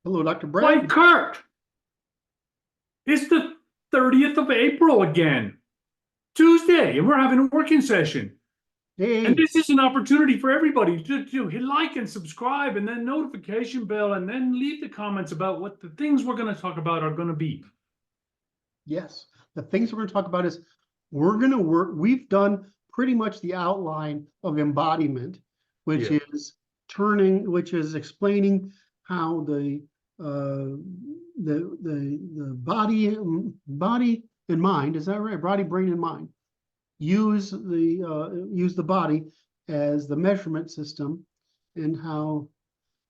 Hello, Dr. Why, Brad. Kurt, it's the 30th of April again, Tuesday, and we're having a working session. And Hey, this is an opportunity for everybody to hit like and subscribe and then notification bell and then leave the comments about what the things we're going to talk about are going to be. yes, the things we're going to talk about is we're going to work. We've done pretty much the outline of embodiment, which Yeah. is explaining how the body and mind, is that right? Body, brain, and mind use the body as the measurement system, and how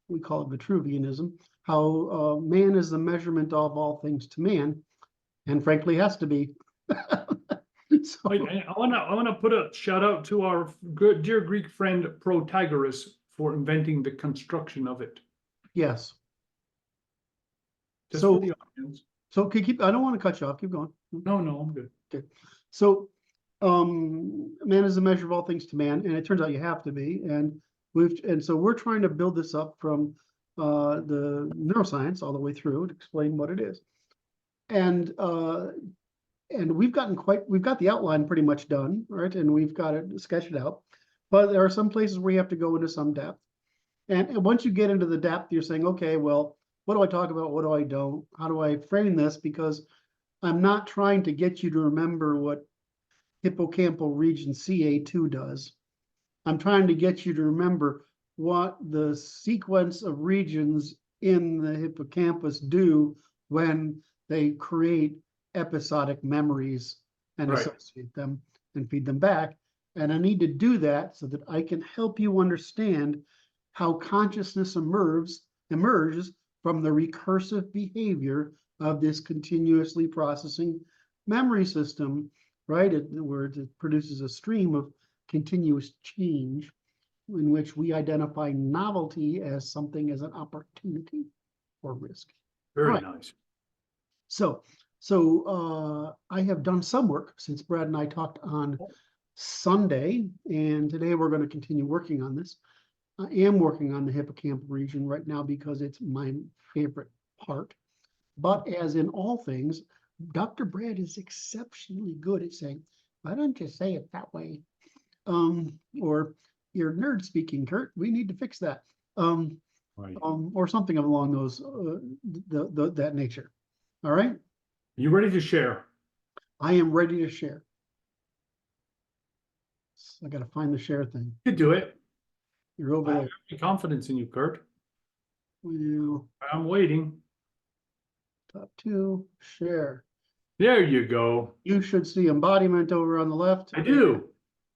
we call it Vitruvianism, how man is the measurement of all things to man, and frankly has to be. So, I want to put a shout out to our good dear Greek friend Protagoras for inventing the construction of it. yes. Just for So, the audience. I don't want to cut you off. Keep going. No, I'm good. Okay. So, man is the measure of all things to man, and it turns out you have to be. So we're trying to build this up from the neuroscience all the way through to explain what it is. And we've got the outline pretty much done, right? And we've got it sketched out. But there are some places where you have to go into some depth. And once you get into the depth, you're saying, okay, well, what do I talk about? What do I don't? How do I frame this? Because I'm not trying to get you to remember what hippocampal region CA2 does. I'm trying to get you to remember what the sequence of regions in the hippocampus do when they create episodic memories and Right. associate them and feed them back. And I need to do that so that I can help you understand how consciousness emerges from the recursive behavior of this continuously processing memory system, right? In other words, it produces a stream of continuous change in which we identify novelty as something as an opportunity or risk. All Very right. nice. So I have done some work since Brad and I talked on Sunday, and today we're going to continue working on this. I am working on the hippocampal region right now because it's my favorite part. But as in all things, Dr. Brad is exceptionally good at saying, why don't you say it that way? Or you're nerd speaking, Kurt. We need to fix that. Right. Or something along those that nature. All right. You ready to share? I am ready to share. I got to find the share thing. You do it. You're over I there. have confidence in you, Kurt. Well, I'm waiting. top two, share. There you go. You should see embodiment over on the left. I do.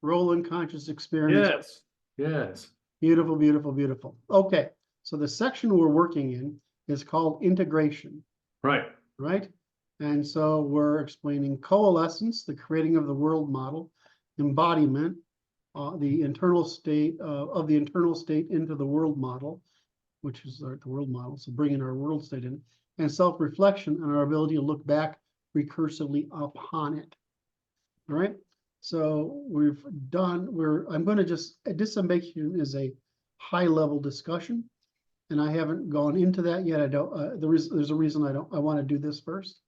Role in conscious experience. Yes. Yes. Beautiful, beautiful, beautiful. Okay. So the section we're working in is called integration, Right. right? And so we're explaining coalescence, the creating of the world model, embodiment, the internal state of the internal state into the world model, which is the world model. So bringing our world state in, and self-reflection and our ability to look back recursively upon it. All right. So I'm going to disambiguation is a high level discussion, and I haven't gone into that yet. I don't, there's a reason I want to do this first.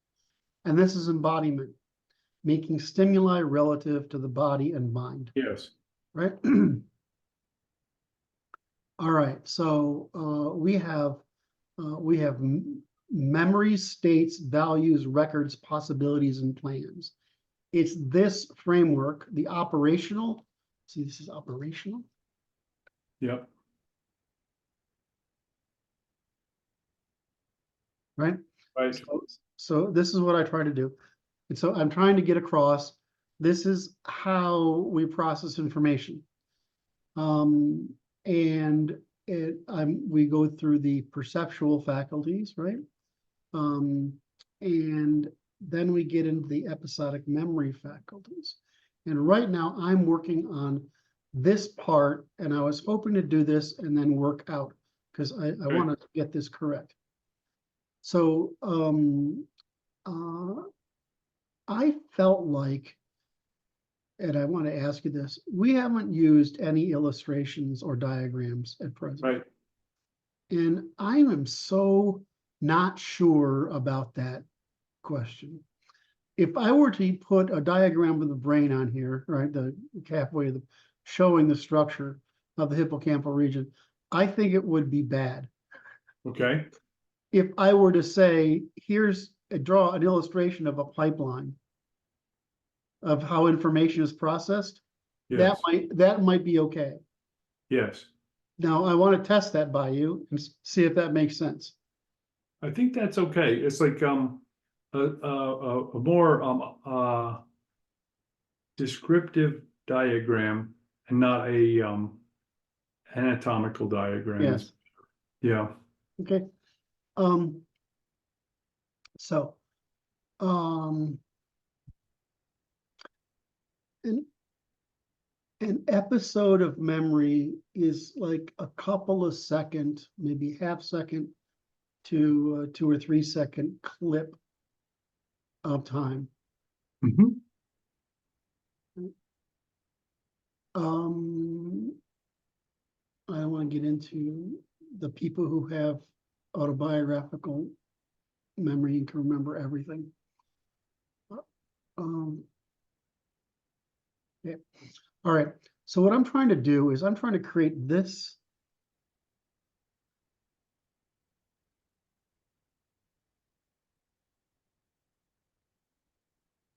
And this is embodiment, making stimuli relative to the body and mind. Yes. Right. All right. So we have memories, states, values, records, possibilities, and plans. It's this framework, the operational. See, this is operational. Yep. Right. Right. So this is what I try to do. And so I'm trying to get across, this is how we process information. And we go through the perceptual faculties, right? And then we get into the episodic memory faculties. And right now I'm working on this part, and I was hoping to do this and then work out because I want to get this correct. So I felt like, and I want to ask you this, we haven't used any illustrations or diagrams at present. Right. And I am so not sure about that question. If I were to put a diagram of the brain on here, right, the halfway, showing the structure of the hippocampal region, I think it would be bad. Okay. If I were to say, draw an illustration of a pipeline of how information is processed, Yes. that might be okay. Yes. Now, I want to test that by you and see if that makes sense. I think that's okay. It's like a more descriptive diagram and not a anatomical diagram. Yes. Yeah. Okay. So, an, an episode of memory is like a couple of second, maybe half second to 2 or 3 second clip of time. Mhm. I don't want to get into the people who have autobiographical memory and can remember everything. Yeah. All right. So what I'm trying to do is I'm trying to create this.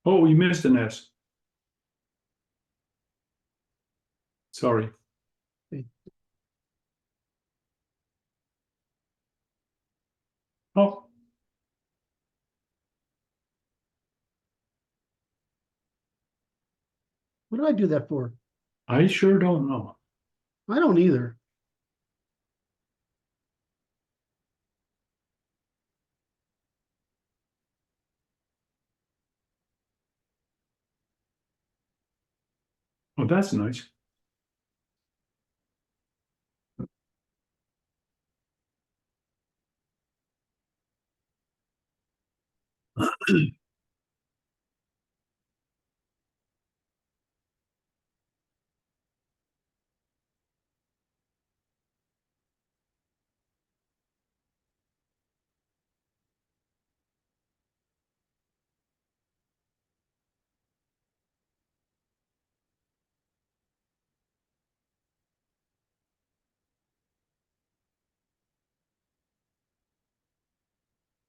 Oh, you missed an S. Sorry. Oh, What did I do that for? I sure don't know. I don't either. Oh, that's nice.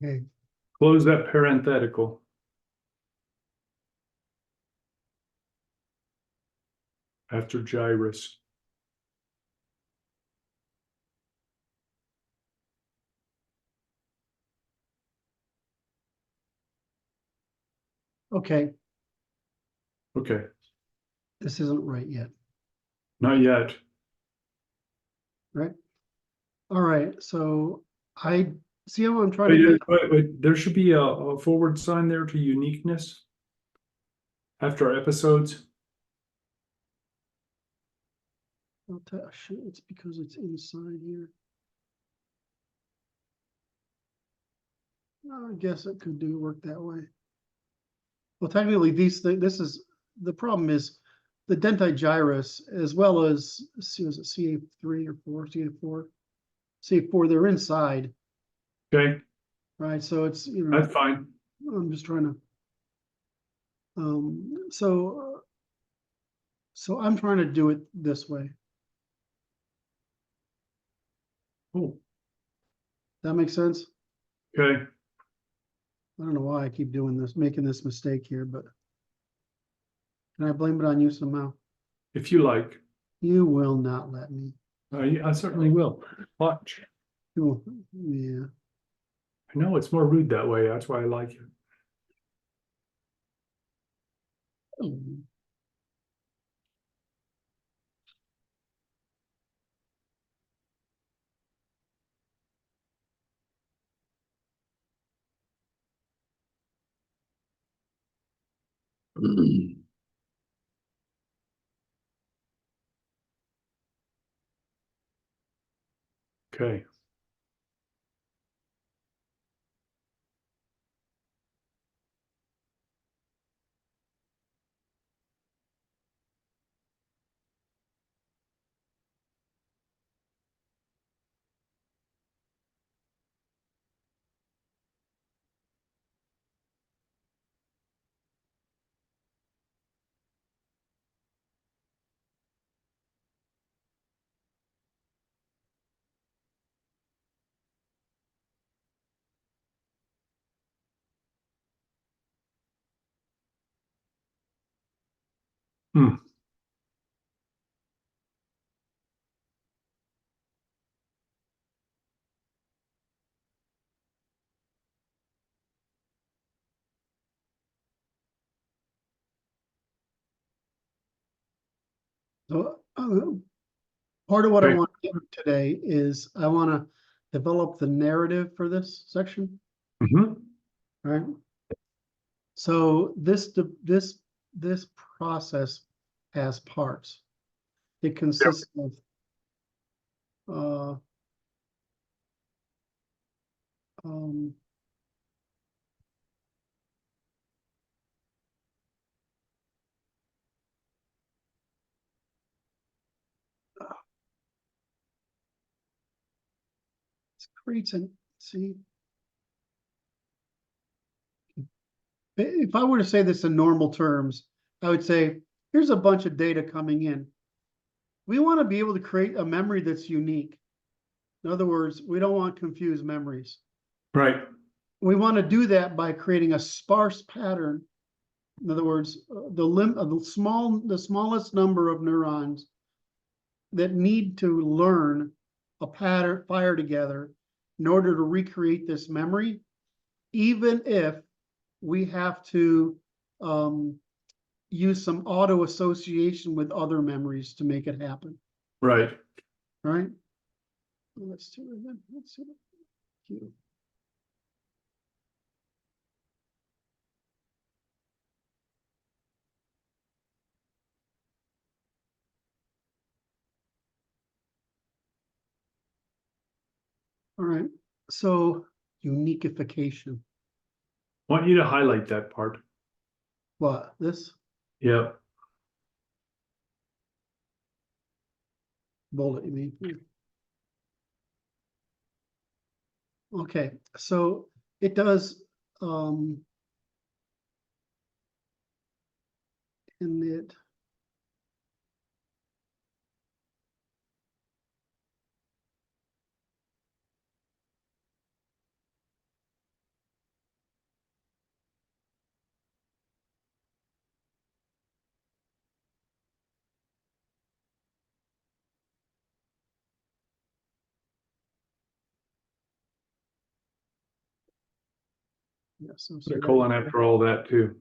Okay. Close that parenthetical after gyrus. Okay. Okay. This isn't right yet. Not yet. Right. All right. So I see how I'm trying to get. Wait. There should be a forward sign there to uniqueness after episodes. It's because it's inside here. I guess it could work that way. Well, technically, this is the problem is the denti-gyrus as well as was it CA3 or 4, CA4, CA4. They're inside, Okay, right? So it's that's fine. I'm just trying to. So I'm trying to do it this way. Oh, That makes sense. okay. I don't know why I keep doing this, making this mistake here, but can I blame it on you somehow? If you like, You will not let me. I certainly will. Watch. You will, yeah. I know it's more rude that way. That's why I like it. Okay. Hmm. So, part of what I Okay. want to do today is I want to develop the narrative for this section, Mhm. right? So this process has parts. It consists of uh, um, creates an see. If I were to say this in normal terms, I would say, here's a bunch of data coming in. We want to be able to create a memory that's unique. In other words, we don't want confused memories. Right. We want to do that by creating a sparse pattern. In other words, the smallest number of neurons that need to learn a pattern, fire together in order to recreate this memory, even if we have to use some auto association with other memories to make it happen. Right. Right? Let's do it then. Let's see. Q. All right. So uniqueification. Want you to highlight that part. What? This Yeah. bullet, you mean? Okay. So it does in it. Yes, Put a colon after all that too.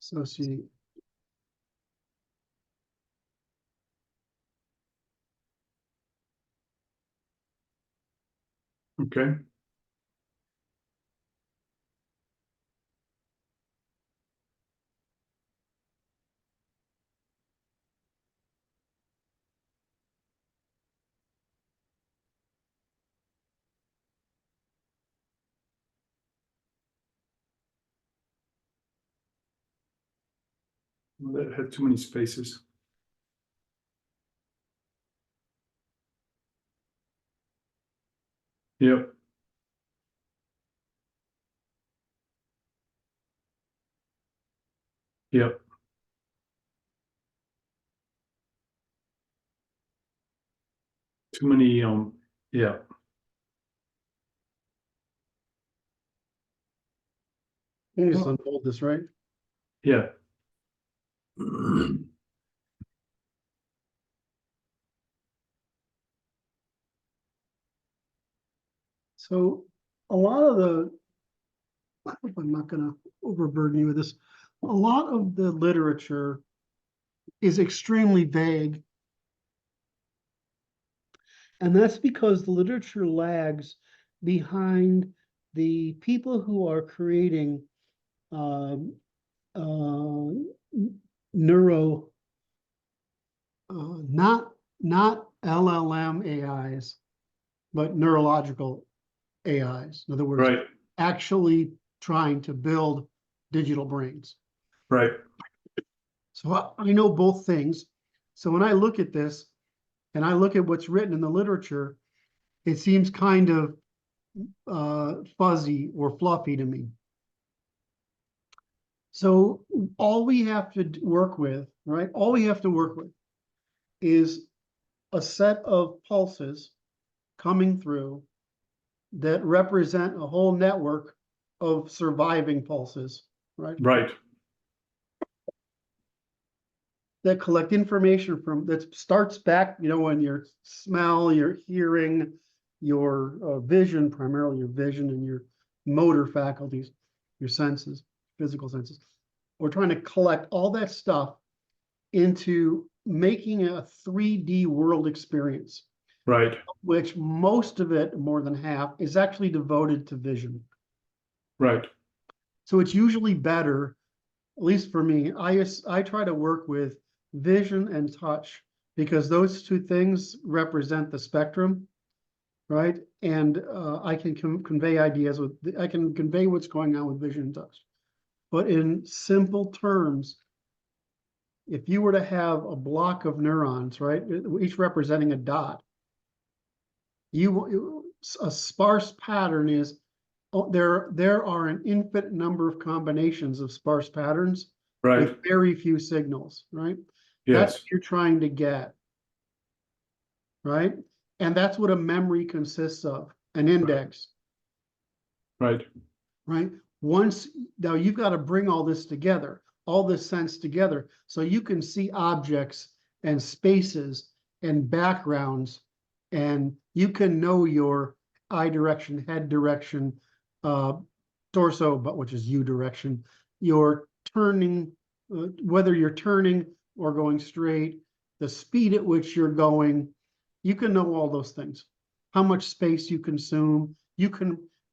associate. Okay. Well, that had too many spaces. Yep. Yep. Too many, yeah. You just unfold this, right? Yeah. So a lot of the, I hope I'm not going to overburden you with this. A lot of the literature is extremely vague. And that's because the literature lags behind the people who are creating um, uh, neuro, not LLM AIs, but neurological AIs. In other words, Right. actually trying to build digital brains. Right. So I know both things. So when I look at this and I look at what's written in the literature, it seems kind of fuzzy or fluffy to me. So all we have to work with, right? All we have to work with is a set of pulses coming through that represent a whole network of surviving pulses, right? Right. That collect information from, that starts back, in your smell, your hearing, your vision, primarily your vision and your motor faculties, your senses, physical senses. We're trying to collect all that stuff into making a 3D world experience, Right. which most of it, more than half, is actually devoted to vision. Right. So it's usually better, at least for me, I try to work with vision and touch, because those two things represent the spectrum, right? And I can convey ideas with, I can convey what's going on with vision and touch. But in simple terms, if you were to have a block of neurons, right, each representing a dot, a sparse pattern is, there are an infinite number of combinations of sparse patterns Right. with very few signals, right? Yes. That's what you're trying to get, right? And that's what a memory consists of, an index, Right. right? Now you've got to bring all this together, all this sense together, so you can see objects and spaces and backgrounds, and you can know your eye direction, head direction, torso, but which is U direction, your turning, whether you're turning or going straight, the speed at which you're going, you can know all those things. How much space you consume,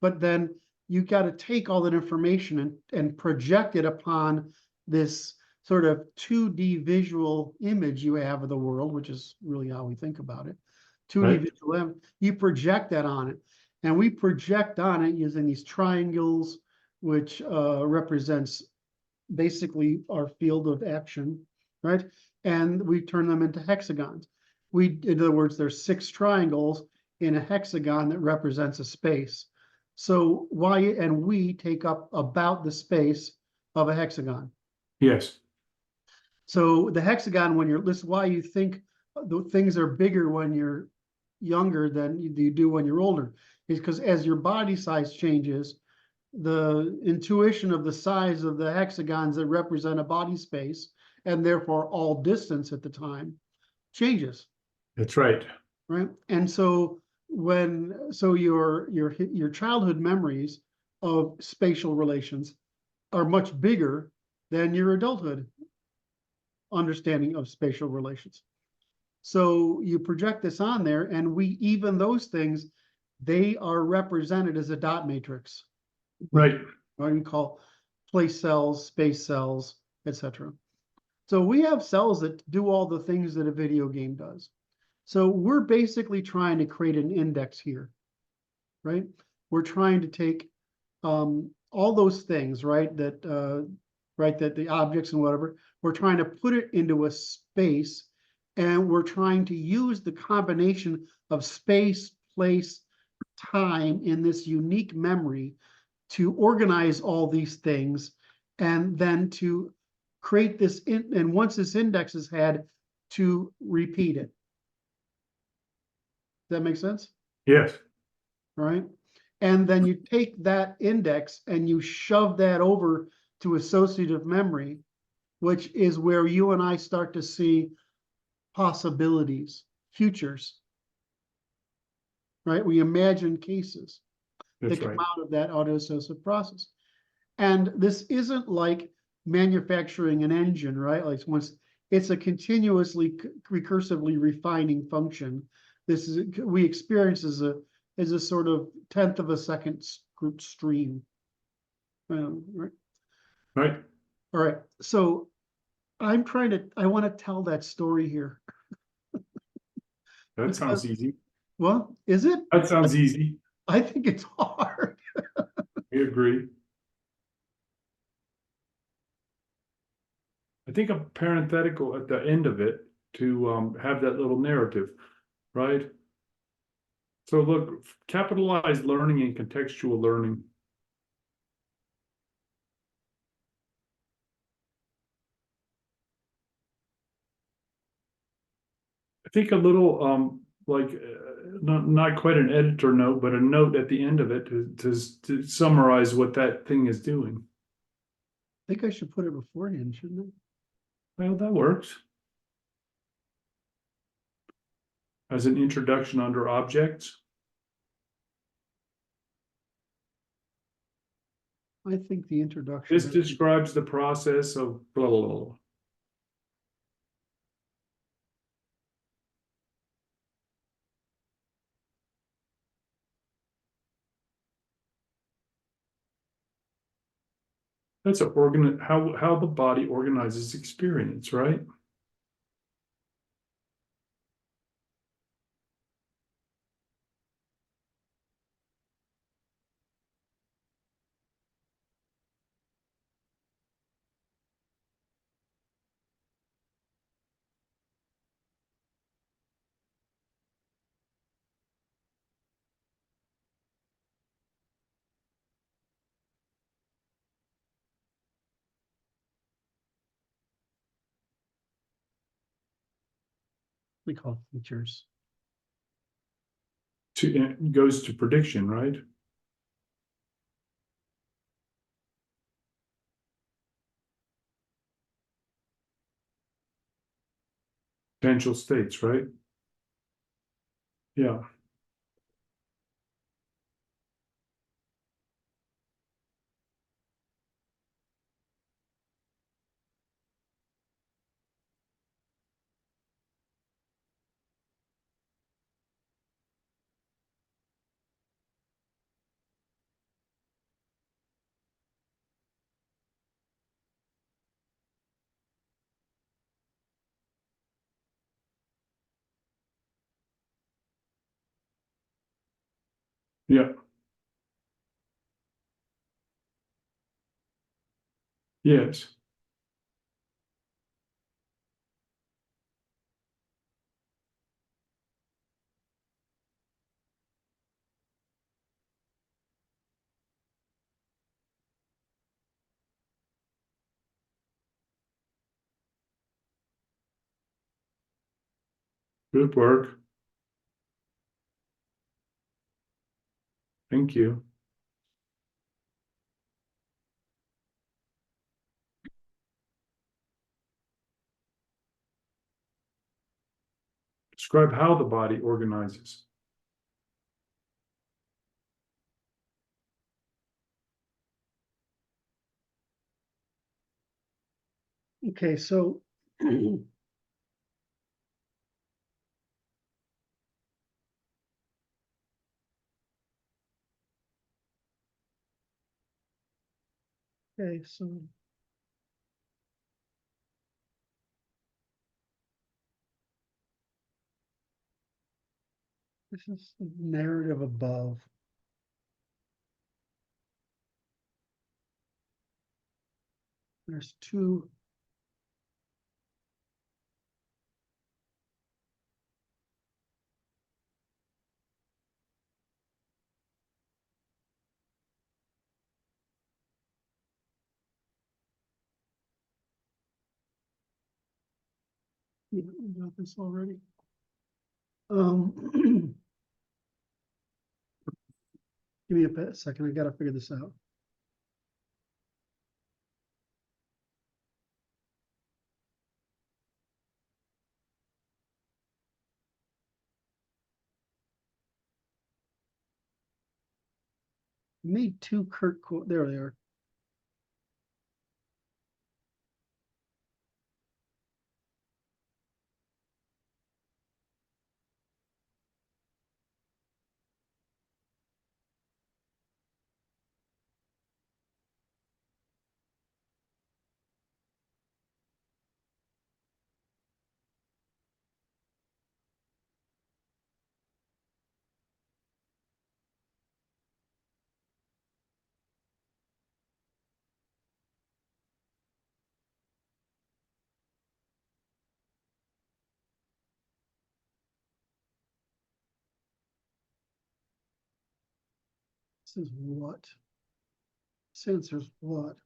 but then you got to take all that information and project it upon this sort of 2D visual image you have of the world, which is really how we think about it. 2D Right. visual, you project that on it. And we project on it using these triangles, which represents basically our field of action, right? And we turn them into hexagons. In other words, there's 6 triangles in a hexagon that represents a space. So we take up about the space of a hexagon. Yes. So the hexagon, this is why you think the things are bigger when you're younger than you do when you're older, is because as your body size changes, the intuition of the size of the hexagons that represent a body space, and therefore all distance at the time, changes. That's right. Right. And so your childhood memories of spatial relations are much bigger than your adulthood understanding of spatial relations. So you project this on there, and even those things, they are represented as a dot matrix. Right. Or you can call place cells, space cells, etc. So we have cells that do all the things that a video game does. So we're basically trying to create an index here, right? We're trying to take all those things, right? That the objects and whatever, we're trying to put it into a space, and we're trying to use the combination of space, place, time in this unique memory to organize all these things, and then to create this, and once this index is had, to repeat it. Does that make sense? Yes. All right. And then you take that index and you shove that over to associative memory, which is where you and I start to see possibilities, futures, right? We imagine cases That's that come right. out of that autoassociative process. And this isn't like manufacturing an engine, right? Like it's a continuously recursively refining function. We experience as a sort of 1/10 of a second group stream. Right? Right. All right. So I want to tell that story here. That sounds Because, easy. well, is it? That sounds easy. I think it's hard. We agree. I think a parenthetical at the end of it to have that little narrative, right? So look, capitalize learning and contextual learning. I think a little like not quite an editor note, but a note at the end of it to summarize what that thing is doing. I think I should put it beforehand, shouldn't I? Well, that works. As an introduction under objects. I think the introduction. This describes the process of blah, blah, blah. That's how the body organizes experience, right? We call features. It goes to prediction, right? Potential states, right? Yeah. Yeah. Yes. Good work. Thank you. Describe how the body organizes. Okay, so okay, so this is the narrative above. There's two. We got this already. Give me a second. I gotta figure this out. Made two Kurt quote. There they are. This is what? Sensors what?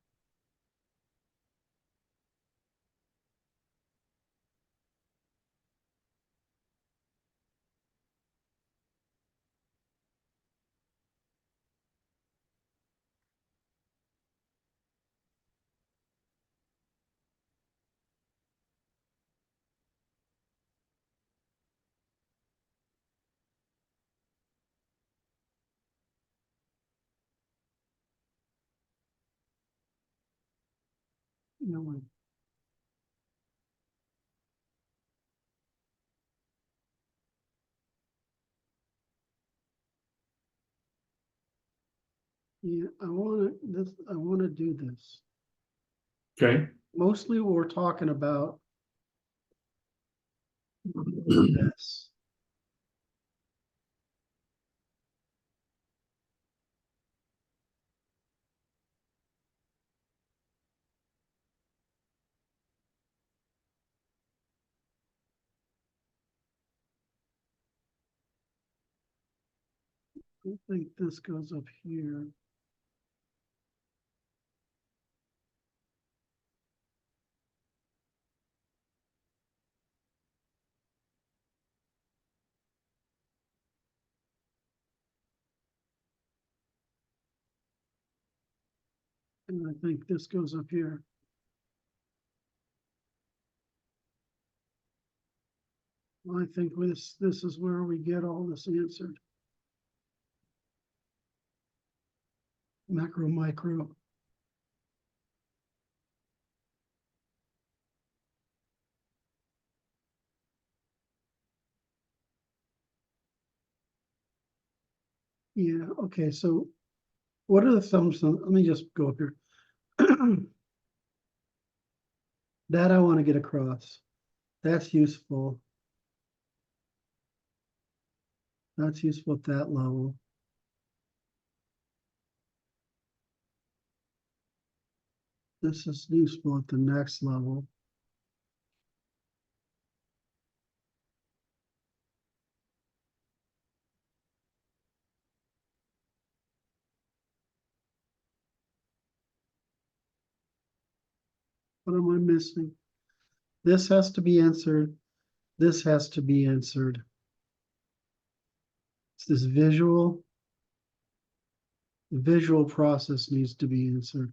No. Yeah, I want to do this. Okay, Mostly what we're talking about is this. I think this goes up here. And I think this goes up here. I think this is where we get all this answered. Macro, micro. Yeah, okay, so what are the thumbs? Let me just go up here. That I want to get across. That's useful. That's useful at that level. This is useful at the next level. What am I missing? This has to be answered. This has to be answered. It's this visual. The visual process needs to be answered.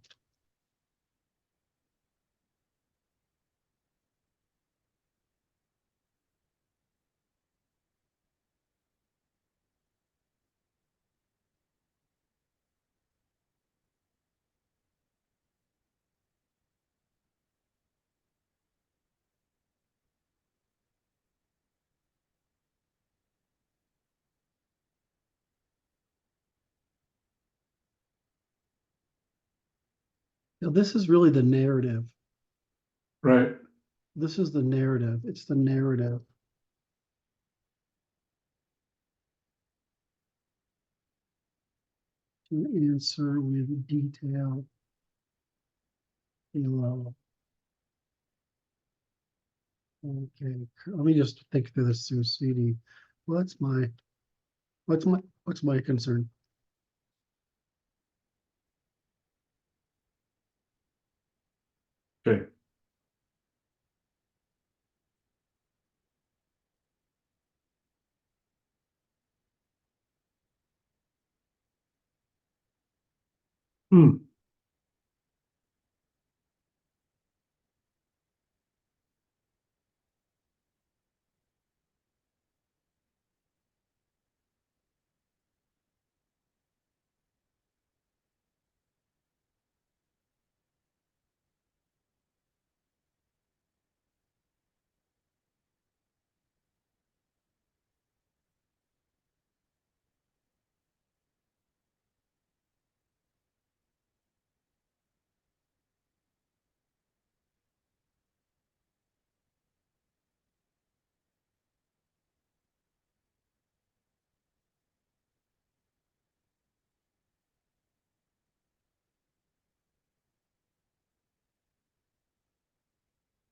Now, this is really the narrative. right. This is the narrative. It's the narrative. To answer with detail below. Okay, let me just think through this through CD. What's my concern? Okay. Hmm.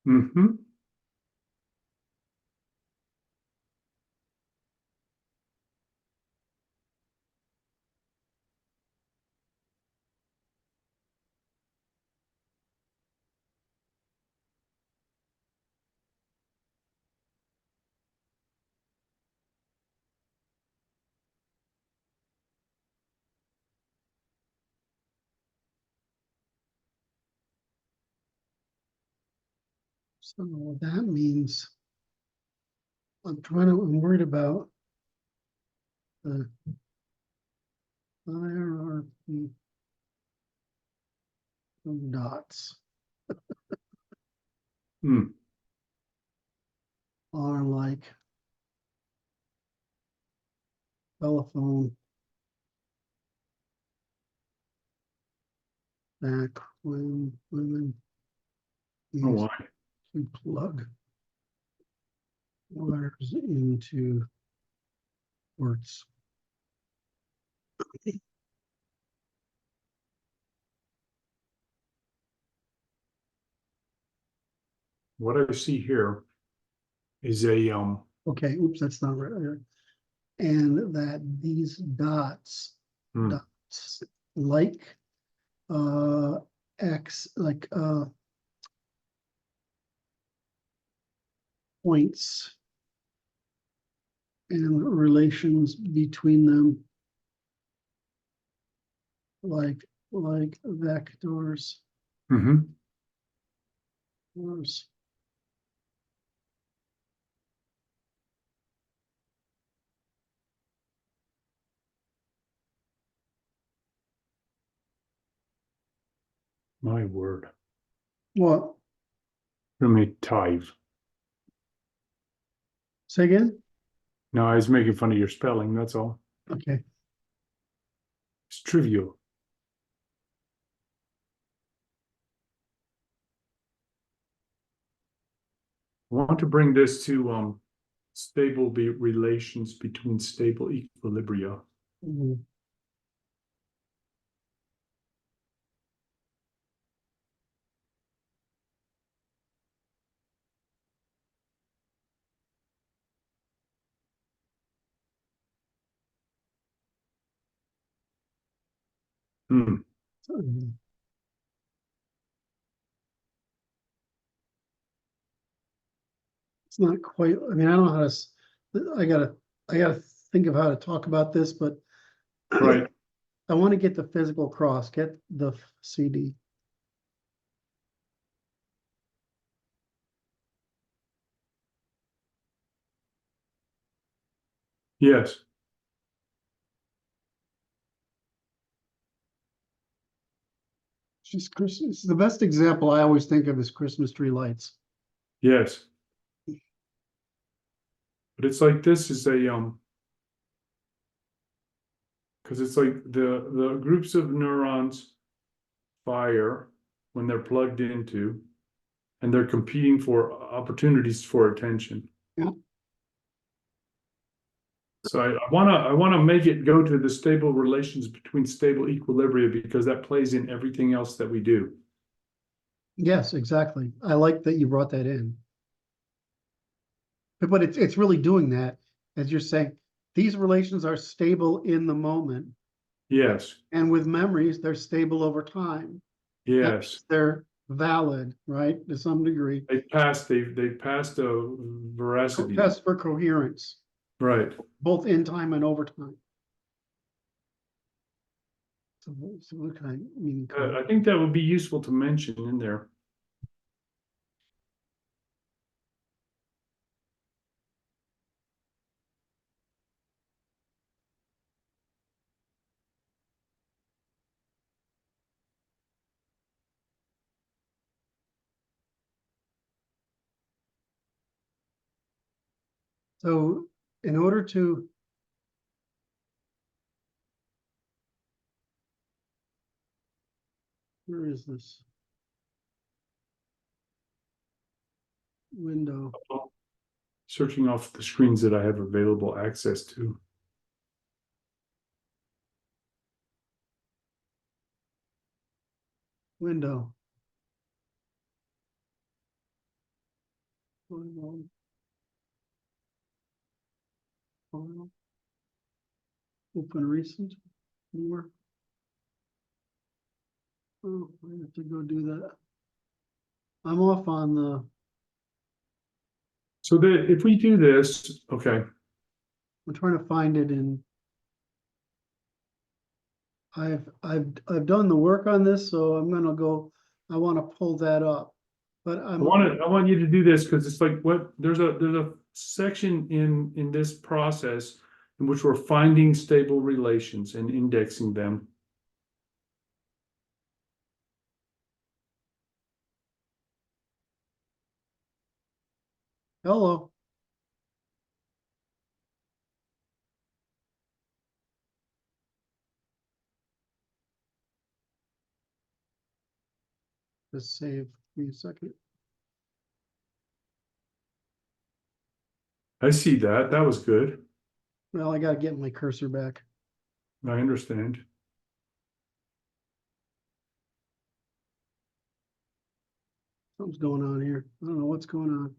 Mm-hmm. So that means I'm worried about the hierarchy of dots. Hmm. Are like telephone back when women Oh, used why? to plug wires into ports. What I see here is a Okay, oops, that's not right. And that these dots, hmm. dots like X, like points and relations between them, like vectors. Mhm. Vectors. My word. What? Let me type. Say again? No, I was making fun of your spelling, that's all. Okay. It's trivial. I want to bring this to stable relations between stable equilibria. Mhm. Hmm. It's not quite, I mean, I don't know how to, I gotta think of how to talk about this, but Right. I want to get the physical cross, get the CD. Yes. It's just Christmas. The best example I always think of is Christmas tree lights. Yes. But it's like this is a because it's like the groups of neurons fire when they're plugged into, and they're competing for opportunities for attention. Yeah. So I wanna make it go to the stable relations between stable equilibria because that plays in everything else that we do. Yes, exactly. I like that you brought that in. But it's really doing that, as you're saying, these relations are stable in the moment, Yes, and with memories, they're stable over time. That yes. means they're valid, right, to some degree. They passed a veracity. Test for coherence, Right. both in time and over time. So what can I mean? I think that would be useful to mention in there. So in order to where is this window? Searching off the screens that I have available access to. Window. Open recent, more. Oh, I have to go do that. I'm off on the, So that if we do this, okay, I'm trying to find it in. I've done the work on this, so I'm gonna go, I wanna pull that up. But I want you to do this because it's like what there's a section in this process in which we're finding stable relations and indexing them. Hello. Just save me a second. I see that. That was good. Well, I gotta get my cursor back. I understand. Something's going on here. I don't know what's going on.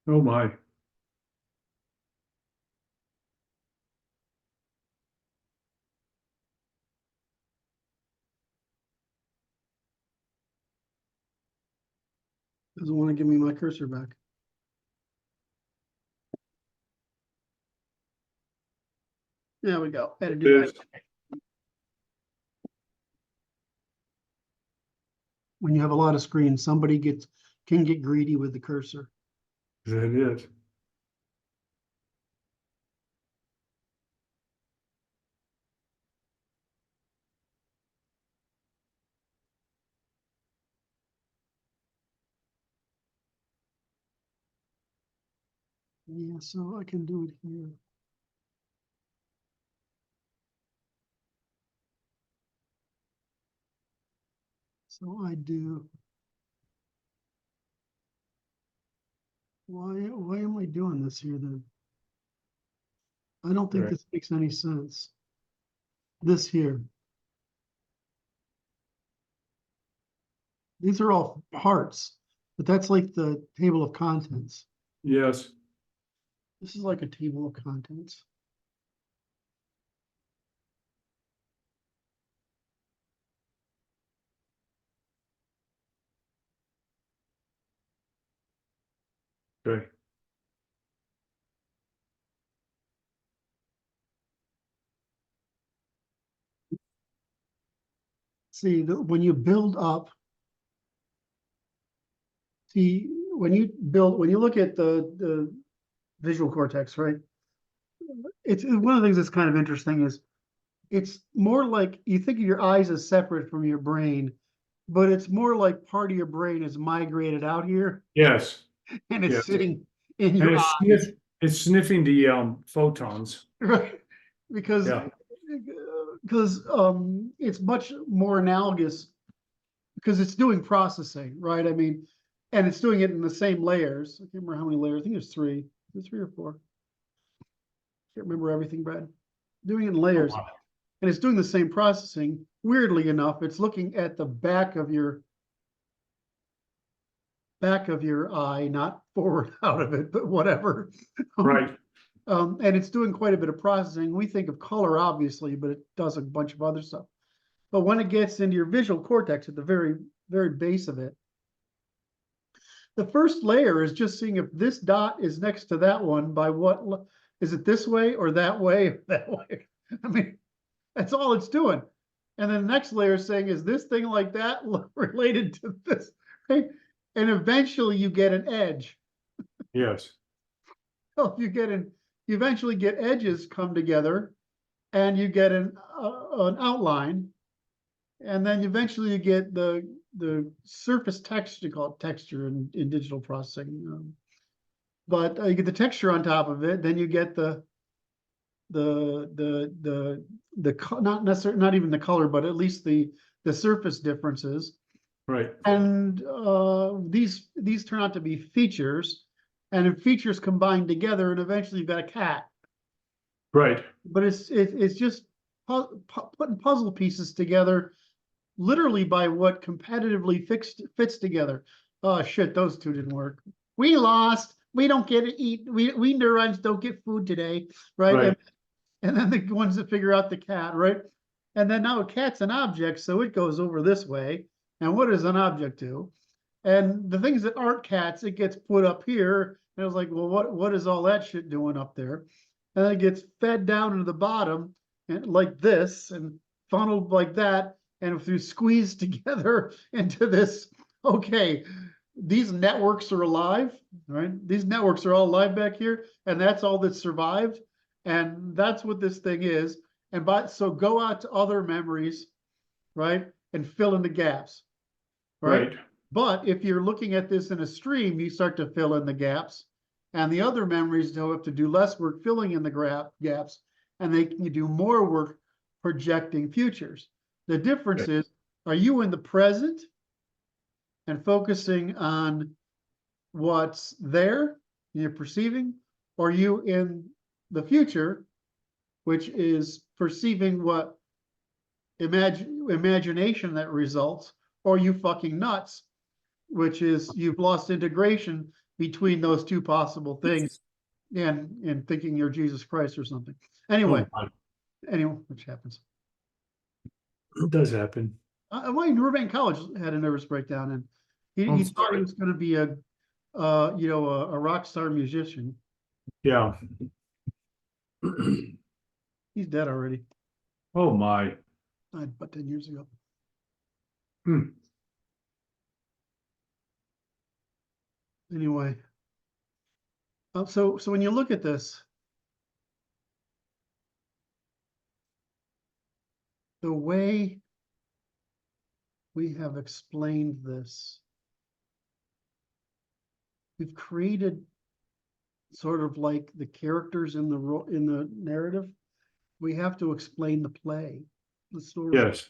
Oh my. Doesn't want to give me my cursor back. There we go. Had to do that. When you have a lot of screens, somebody can get greedy with the cursor. Is that it? Yeah, so I can do it here. So I do. Why am I doing this here then? I don't think Right. this makes any sense. This here. These are all parts, but that's like the table of contents. Yes. This is like a table of contents. Okay. See, when you build up, see, when you look at the visual cortex, right? It's one of the things that's kind of interesting is it's more like you think of your eyes as separate from your brain, but it's more like part of your brain is migrated out here Yes. and it's Yes. sitting in And your eyes. it's sniffing the photons. Right? Because Yeah. it's much more analogous because it's doing processing, right? I mean, and it's doing it in the same layers. I can't remember how many layers. I think there's three. Is it 3 or 4? Can't remember everything, Brad. Doing it in layers. wow. And it's doing the same processing. Weirdly enough, it's looking at the back of your eye, not forward out of it, but whatever. Right. And it's doing quite a bit of processing. We think of color, obviously, but it does a bunch of other stuff. But when it gets into your visual cortex at the very, very base of it, the first layer is just seeing if this dot is next to that one by what, is it this way or that way or that way? I mean, that's all it's doing. And then the next layer is saying, is this thing like that related to this? Right? And eventually you get an edge. Yes. So you eventually get edges come together and you get an outline. And then eventually you get the surface texture, you call it texture in digital processing. But you get the texture on top of it, then you get not necessarily, not even the color, but at least the surface differences. Right. And these turn out to be features, and if features combine together, and eventually you've got a cat. Right. But it's just putting puzzle pieces together, literally by what competitively fits together. Oh shit, those two didn't work. We lost. We don't get to eat. We neurons don't get food today, right? Right. And then the ones that figure out the cat, right? And then now a cat's an object, so it goes over this way. And what does an object do? And the things that aren't cats, it gets put up here. And I was like, well, what is all that shit doing up there? And then it gets fed down into the bottom and like this and funneled like that. And if you squeeze together into this, okay, these networks are alive, right? These networks are all alive back here, and that's all that survived. And that's what this thing is. And so go out to other memories, right? And fill in the gaps, right? Right. But if you're looking at this in a stream, you start to fill in the gaps. And the other memories don't have to do less work filling in the gaps, and they can do more work projecting futures. The difference is, are you in the present and focusing on what's there, you're perceiving, or are you in the future, which is perceiving what imagination that results, or you fucking nuts, which is you've lost integration between those two possible things and thinking you're Jesus Christ or something. Anyway, which happens. It does happen. Well, Burbank College had a nervous breakdown, and he thought he was going to be a rock star musician. Yeah. He's dead already. Oh my. Died about 10 years ago. Anyway, so when you look at this, the way we have explained this, we've created sort of like the characters in the narrative. We have to explain the play, the story. Yes.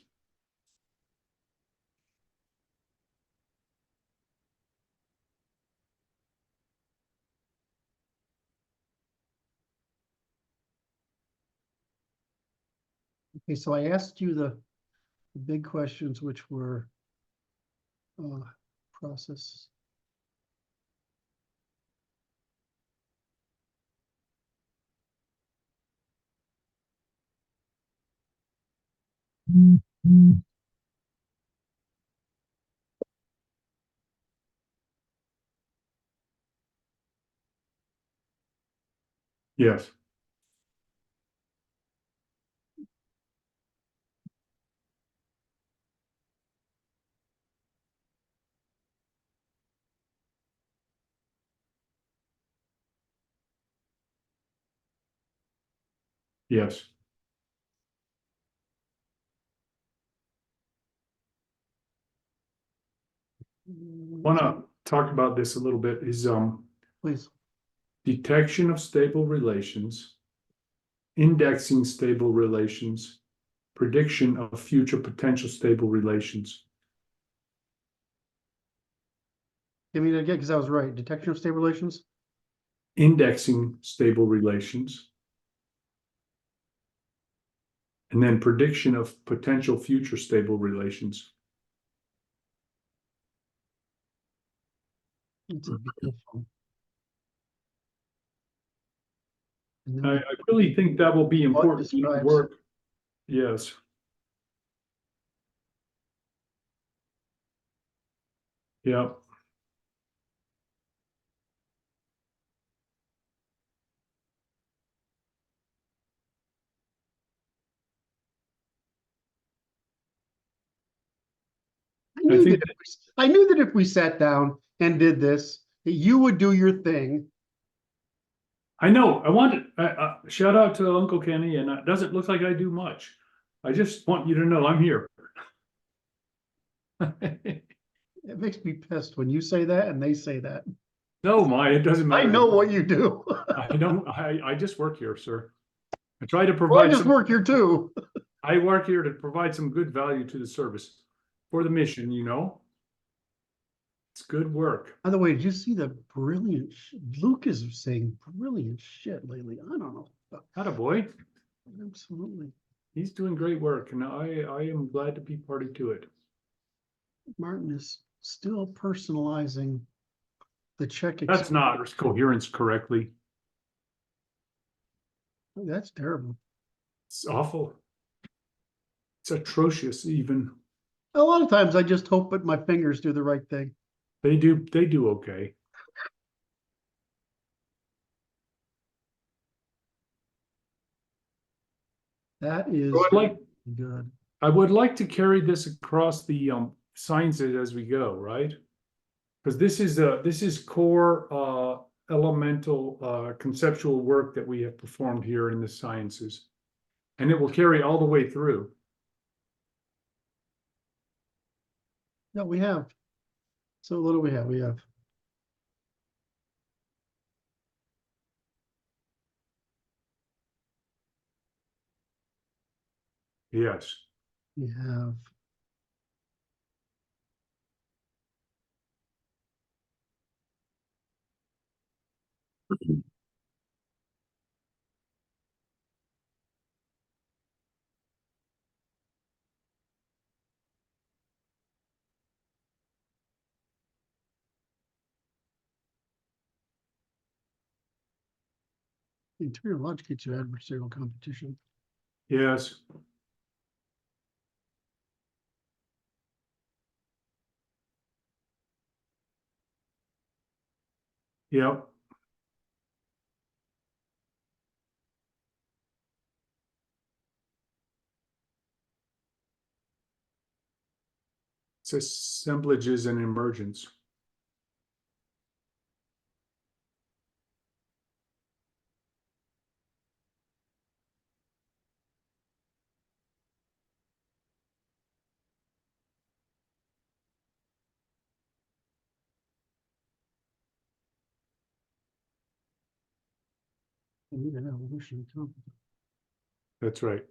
Okay, so I asked you the big questions, which were process. Yes. Yes. Want to talk about this a little bit is Please. detection of stable relations, indexing stable relations, prediction of future potential stable relations. Give me that again, because I was right. Detection of stable relations. Indexing stable relations, and then prediction of potential future stable relations. It's a beautiful. I really think that will be important in our work. Yes. Yeah. I knew that if we sat down and did this, that you would do your thing. I know. I wanted shout out to Uncle Kenny, and it doesn't look like I do much. I just want you to know I'm here. It makes me pissed when you say that and they say that. No, it doesn't matter. I know what you do. I just work here, sir. I try to Well, provide I just work here too. I work here to provide some good value to the service for the mission, It's good work. By the way, did you see the brilliant Luke is saying brilliant shit lately? I don't know. Attaboy. Absolutely. He's doing great work, and I am glad to be party to it. Martin is still personalizing the check. That's not coherence correctly. That's terrible. It's awful. It's atrocious, even. A lot of times I just hope that my fingers do the right thing. They do okay. That is good. I would like to carry this across the sciences as we go, right? Because this is core elemental conceptual work that we have performed here in the sciences, and it will carry all the way through. No, we have. So what do we have? We have Yes. We have interior logic gets you adversarial competition. Yes. Yep. It's assemblages and emergence. And even evolution and competition. That's right.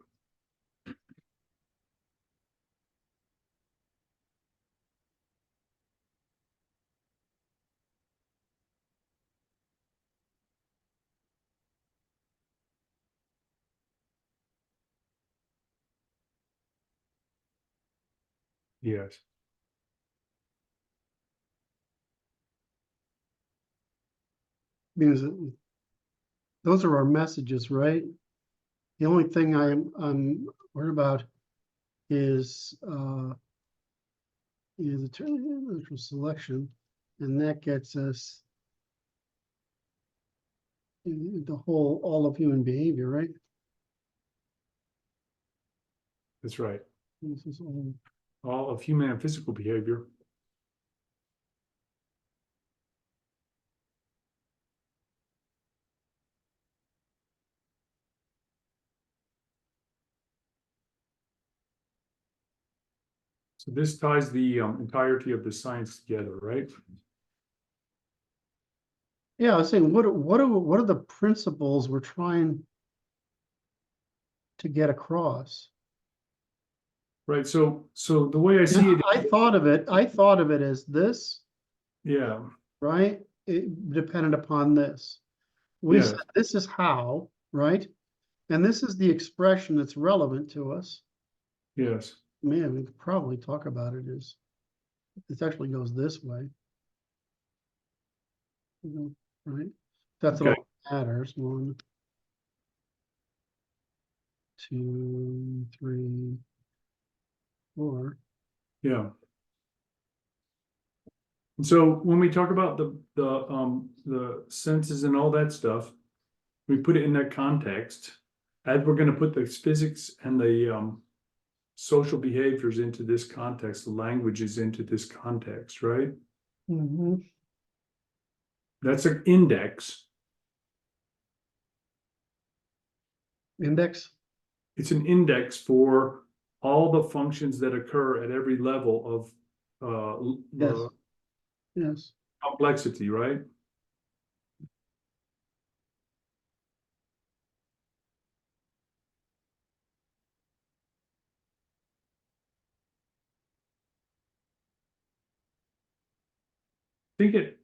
Yes. Because those are our messages, right? The only thing I'm worried about is the natural selection, and that gets us the whole all of human behavior, right? That's right. This is All of human and physical behavior. So this ties the entirety of the science together, right? yeah. I was saying, what are the principles we're trying to get across? Right. So the way I see it, I thought of it as this, yeah, right? It depended upon this. We yeah, said this is how, right? And this is the expression that's relevant to us. yes. Man, we could probably talk about it as it actually goes this way. Right? That's Okay. all that matters. 1, 2, 3, 4. Yeah. And so when we talk about the senses and all that stuff, we put it in that context. As we're going to put the physics and the social behaviors into this context, the languages into this context, right? Mm-hmm. That's an index. Index. It's an index for all the functions that occur at every level of Yes. Yes. complexity, right? I think it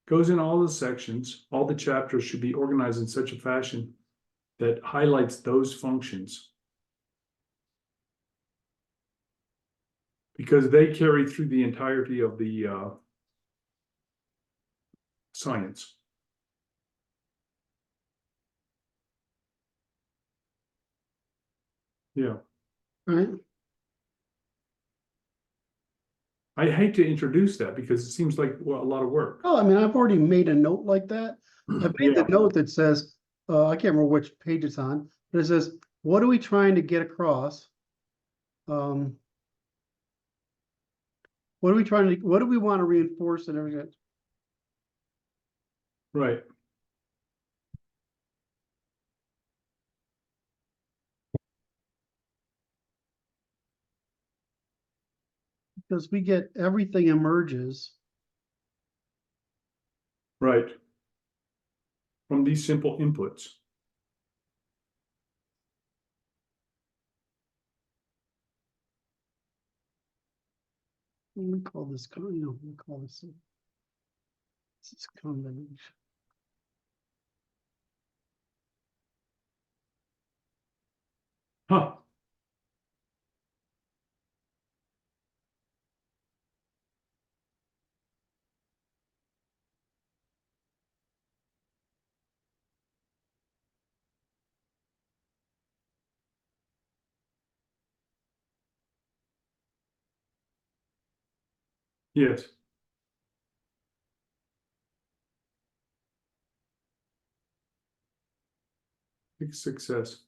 goes in all the sections. All the chapters should be organized in such a fashion that highlights those functions, because they carry through the entirety of the science. Yeah. Right. I hate to introduce that because it seems like, well, a lot of work. Oh, I mean, I've already made a note like that. I've made Yeah, the note that says, I can't remember which page it's on, but it says, what are we trying to get across? What are we trying to, what do we want to reinforce and everything? right. Because we get everything emerges. Right. From these simple inputs. We call this, we call this is combination. Huh. Yes. Big success.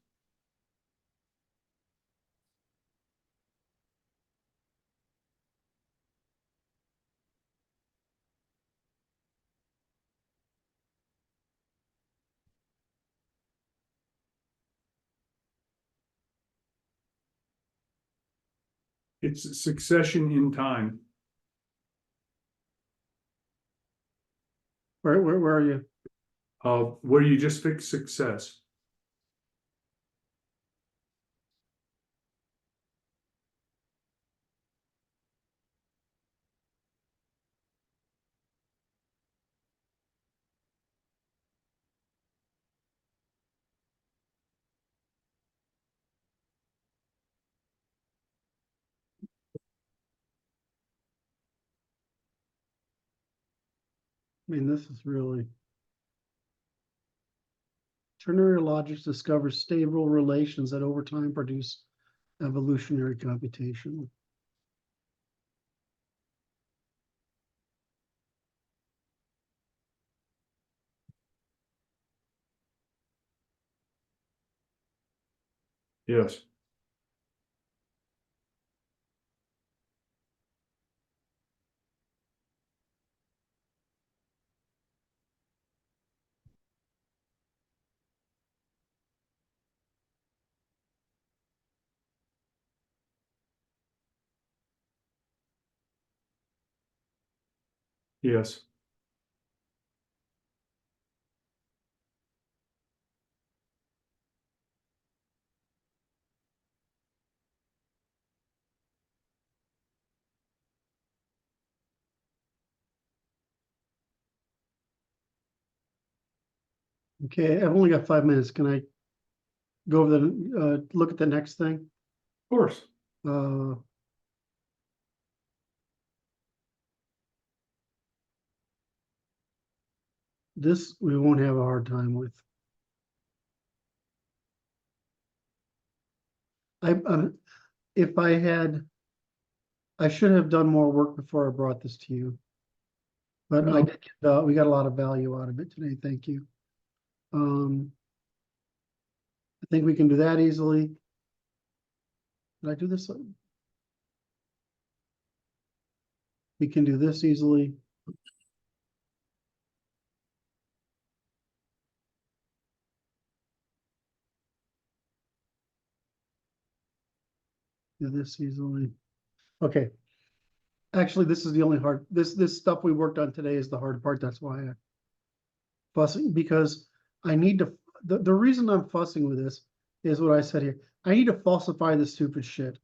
It's a succession in time. Where are you? Where you just fix success. I mean, this is really. Ternary logic discovers stable relations that over time produce evolutionary computation. Yes. Yes. Okay, I've only got 5 minutes. Can I go over look at the next thing? Of course. This we won't have a hard time with. If I should have done more work before I brought this to you. But No. we got a lot of value out of it today. Thank you. I think we can do that easily. Did I do this? We can do this easily. Do this easily. Okay. Actually, this is the only hard, this stuff we worked on today is the hard part. That's why I'm fussing, because I need to, the reason I'm fussing with this is what I said here. I need to falsify the stupid shit.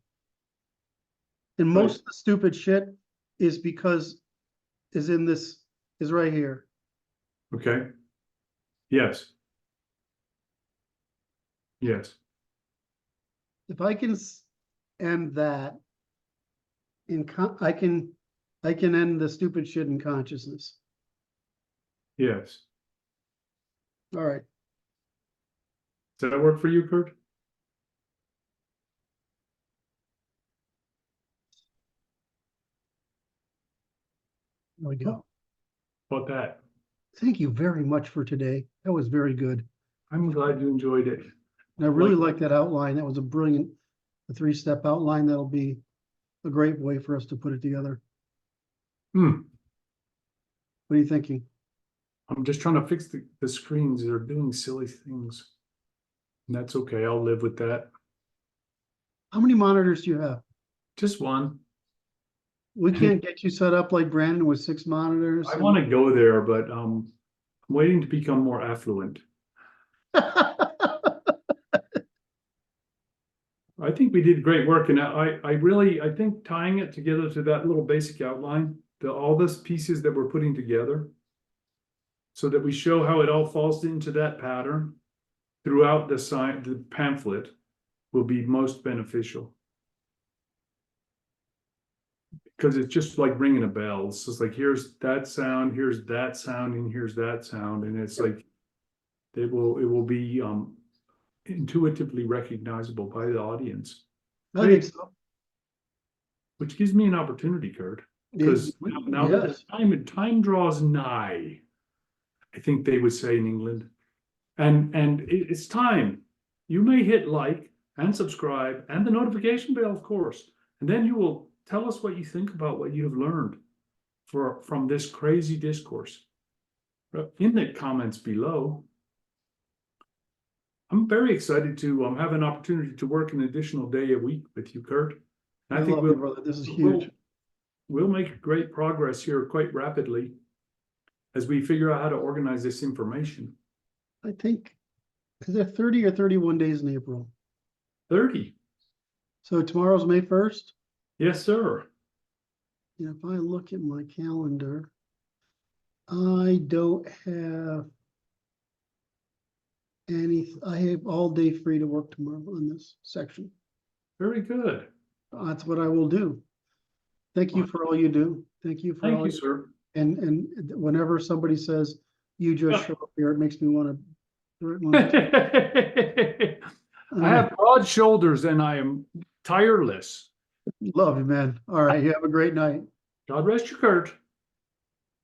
And most of the stupid shit is because is right here. Okay. Yes. Yes. If I can end that I can end the stupid shit in consciousness. Yes. All right. Does that work for you, Kurt? There we go. How about that? Thank you very much for today. That was very good. I'm glad you enjoyed it. And I really like that outline. That was a brilliant, the 3-step outline. That'll be a great way for us to put it together. What are you thinking? I'm just trying to fix the screens. They're doing silly things. And that's okay. I'll live with that. How many monitors do you have? Just one. We can't get you set up like Brandon with 6 monitors. I want to go there, but I'm waiting to become more affluent. All I think we did great work, and I think tying it together to that little basic outline, all these pieces that we're putting together, so that we show how it all falls into that pattern throughout the pamphlet, will be most beneficial. Because it's just like ringing a bell. It's just like, here's that sound, and here's that sound, and it's like it will be intuitively recognizable by the audience. I think so. Which gives me an opportunity, Kurt, because now that the time draws nigh, I think they would say in England, and it's time. You may hit like and subscribe and the notification bell, of course, and then you will tell us what you think about what you have learned from this crazy discourse in the comments below. I'm very excited to have an opportunity to work an additional day a week with you, Kurt. And I think love you, brother. This is huge. We'll make great progress here quite rapidly as we figure out how to organize this information. I think, is there 30 or 31 days in April? 30. So tomorrow's May 1st? Yes, sir. If I look at my calendar, I don't have I have all day free to work tomorrow on this section. Very good. That's what I will do. Thank you for all you do. Thank you for all. Thank you, sir. And whenever somebody says you just show up here, it makes me want I have broad shoulders and I am tireless. love you, man. All right, you have a great night. God rest you, Kurt.